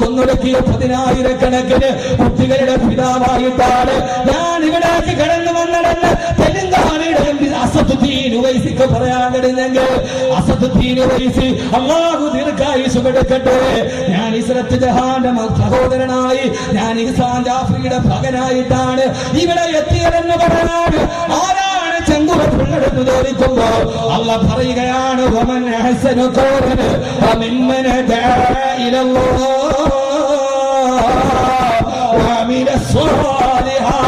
കൊന്നൊടുക്കിയ 10,000-കണക്കിന് കുട്ടികളുടെ പിതാവായിട്ടാണ് ഞാൻ ഇവിടേക്ക് കടന്നു വന്നതെന്ന് തെലുങ്കാനയുടെ അസദുദ്ദീൻ ഉവൈസിക്ക് പറയാൻ കഴിഞ്ഞെങ്കിൽ അസദുദ്ദീൻ ഉവൈസി അല്ലാഹു ദീർഘായുസ്സ് കൊടുക്കട്ടെ. ഞാൻ ഇസ്രത്ത് ജഹാന്റെ സഹോദരനായി, ഞാൻ ഇഹ്സാൻ ജാഫറിയുടെ മകനായിട്ടാണ് ഇവിടെ എത്തിയതെന്ന് പറയാൻ ആരാണ് ചെങ്കുറപ്പുള്ളതെന്ന് ചോദിക്കുമ്പോ അല്ലാഹ് പറയുകയാണ് വമൻ അഹ്സനു ഖൗലൻ വമിമ്മൻ ദഅ ഇലല്ലാഹ് വഅമില സ്വാലിഹാൻ.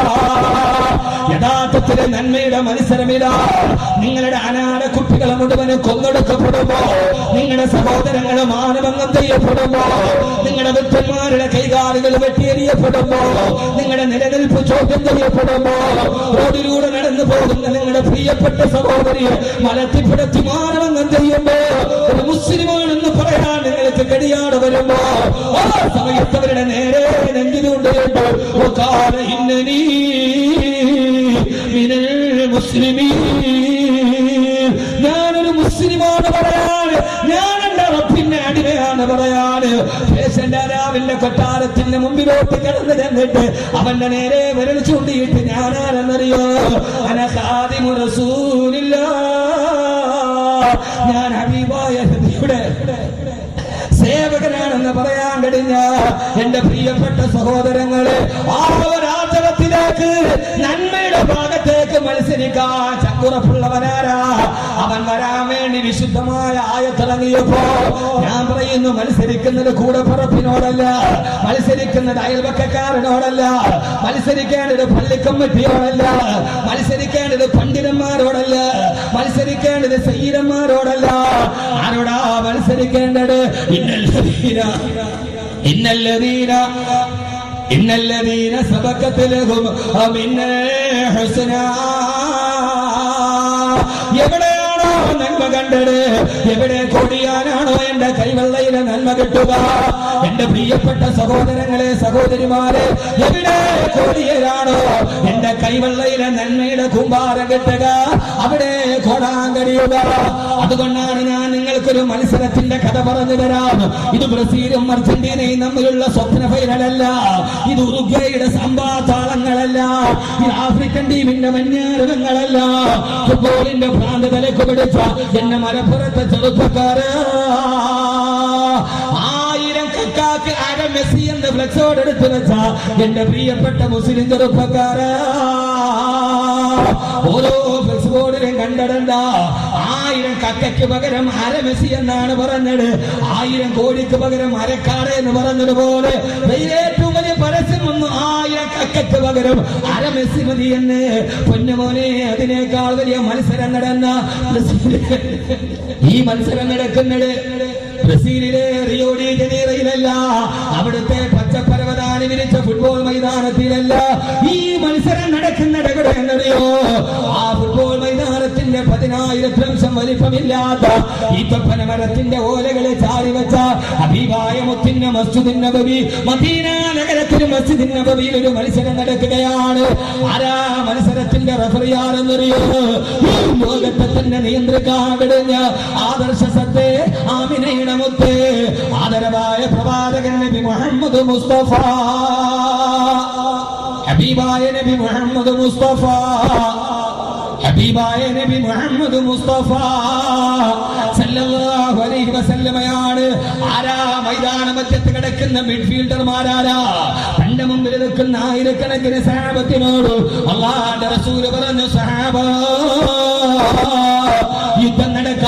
യഥാർത്ഥത്തിലെ നന്മയുടെ മത്സരമില്ല. നിങ്ങളുടെ അനാഥ കുട്ടികളെ മുഴുവനും കൊന്നൊടുക്കപ്പെടുമ്പോ, നിങ്ങളുടെ സഹോദരങ്ങളെ മാനഭംഗം ചെയ്യപ്പെടുമ്പോ, നിങ്ങളുടെ വൃദ്ധന്മാരുടെ കൈകാലുകൾ വെട്ടിയെറിയപ്പെടുമ്പോ, നിങ്ങളുടെ നിലനിൽപ്പ് ചോദ്യം ചെയ്യപ്പെടുമ്പോ, റോഡിലൂടെ നടന്നു പോകുന്ന നിങ്ങളുടെ പ്രിയപ്പെട്ട സഹോദരിയെ മലത്തിപ്പിടത്തി മാനഭംഗം ചെയ്യുമ്പോ, ഒരു മുസ്ലിമാണെന്ന് പറയാൻ നിങ്ങൾക്ക് കടിയാട് വരുമ്പോ, ആ സമയത്തവരുടെ നേരെ നെഞ്ചിലുണ്ട് ഇന്നനീ ഞാനൊരു മുസ്ലിമാണ് പറയാന്, ഞാൻ എന്റെ റബ്ബിന്റെ അടിമയാണ് പറയാന്. രാവിലെ കൊട്ടാരത്തിന്റെ മുമ്പിലോട്ട് കിടന്നു ചെന്നിട്ട് അവന്റെ നേരെ വിരൽ ചൂണ്ടിയിട്ട് ഞാനാരെന്നറിയോ, അനഖാദിമു റസൂലില്ലാഹ്, ഞാൻ ഹബീബായ നബിയുടെ സേവകനാണെന്ന് പറയാൻ കഴിഞ്ഞ എന്റെ പ്രിയപ്പെട്ട സഹോദരങ്ങളെ, ആ രാജവത്തിലേക്ക് നന്മയുടെ ഭാഗത്തേക്ക് മത്സരിക്കാൻ ചക്കുറപ്പുള്ളവനാരാ? അവൻ വരാൻ വേണ്ടി വിശുദ്ധമായ ആയത്തിറങ്ങിയപ്പോ ഞാൻ പറയുന്നു, മത്സരിക്കുന്നത് കൂടപ്പുറപ്പിനോടല്ല, മത്സരിക്കുന്നത് അയൽവക്കക്കാരനോടല്ല, മത്സരിക്കേണ്ടത് പള്ളിക്കമ്മിറ്റിയോടല്ല, മത്സരിക്കേണ്ടത് പണ്ഡിതന്മാരോടല്ല, മത്സരിക്കേണ്ടത് സയ്യിദന്മാരോടല്ല. ആരോടാ മത്സരിക്കേണ്ടത്? ഇന്നല്ലദീന സബഖത് ലഹും മിന്നൽ ഹുസ്നാ. എവിടെയാണോ നന്മ കണ്ടത്, എവിടെ കൊടിയാനാണോ എന്റെ കൈവെള്ളയിലെ നന്മ കിട്ടുക? എന്റെ പ്രിയപ്പെട്ട സഹോദരങ്ങളെ, സഹോദരിമാരെ, എവിടെ കൊടിയരാണോ എന്റെ കൈവെള്ളയിലെ നന്മയുടെ കുമ്പാരം കിട്ടുക, അവിടെ കൊടാൻ കഴിയുക. അതുകൊണ്ടാണ് ഞാൻ നിങ്ങൾക്കൊരു മത്സരത്തിന്റെ കഥ പറഞ്ഞു തരാം. ഇത് ബ്രസീലും അർജന്റീനയും തമ്മിലുള്ള സ്വപ്ന ഫൈനലല്ല, ഇത് ഉറുഗ്വേയുടെ സംവാദാളങ്ങളല്ല, ഇത് ആഫ്രിക്കൻ ടീമിന്റെ മഞ്ഞാരകങ്ങളല്ല, ഫുട്ബോളിന്റെ ഭ്രാന്ത് തലക്ക് പിടിച്ച എന്നെ മലപ്പുറത്തെ ചെറുപ്പക്കാര് 1000 കക്കാക്ക് അര മെസ്സി എന്ന് ഫ്ലെക്സോട് എടുത്തു വെച്ച എന്റെ പ്രിയപ്പെട്ട മുസ്ലിം ചെറുപ്പക്കാര്, ഓരോ ഫ്ലെക്സ് ബോർഡിലും കണ്ടിടണ്ട 1000 കക്കയ്ക്ക് പകരം അര മെസ്സി എന്നാണ് പറഞ്ഞത്, 1000 കോടിക്ക് പകരം അരക്കാട് എന്ന് പറഞ്ഞതുപോലെ ഏറ്റവും വലിയ പരസ്യം വന്നു, 1000 കക്കയ്ക്ക് പകരം അര മെസ്സി മതി എന്ന്. പൊന്നുമോനെ, അതിനേക്കാൾ വലിയ മത്സരം നടന്ന ഈ മത്സരം നടക്കുന്നത് ബ്രസീലിലെ റിയോ ഡി ജനീറോയിലല്ല, അവിടുത്തെ പച്ചപ്പരവതാനി വിരിച്ച ഫുട്ബോൾ മൈതാനത്തിലല്ല. ഈ മത്സരം നടക്കുന്നത് എവിടെ എന്നറിയോ? ആ ഫുട്ബോൾ മൈതാനത്തിന്റെ 10,000 വലിപ്പമില്ലാത്ത ഈ തൊപ്പനമരത്തിന്റെ ഓലകളെ ചാരി വെച്ച ഹബീബായ മുത്തിന്റെ മസ്ജിദുൻ നബവി, മദീന നഗരത്തിൽ മസ്ജിദുൻ നബവിയിൽ ഒരു മത്സരം നടക്കുകയാണ്. ആരാ മത്സരത്തിന്റെ റഫറിയാണെന്നറിയോ? ഈ ലോകത്തെ തന്നെ നിയന്ത്രിക്കാൻ കഴിഞ്ഞ ആദർശ സത്തേ ആമിനയുടെ മുത്തേ ആദരവായ പ്രവാചകൻ നബി മുഹമ്മദ് മുസ്തഫ, ഹബീബായ നബി മുഹമ്മദ് മുസ്തഫ, ഹബീബായ നബി മുഹമ്മദ് മുസ്തഫ സല്ലല്ലാഹു അലൈഹി വസല്ലമയാണ്. ആരാ മൈതാന മധ്യത്ത് കിടക്കുന്ന മിഡ്ഫീൽഡർമാരാരാ? തന്റെ മുമ്പിൽ നിൽക്കുന്ന ആയിരക്കണക്കിന് സഹാബത്തിനോട് അല്ലാഹ്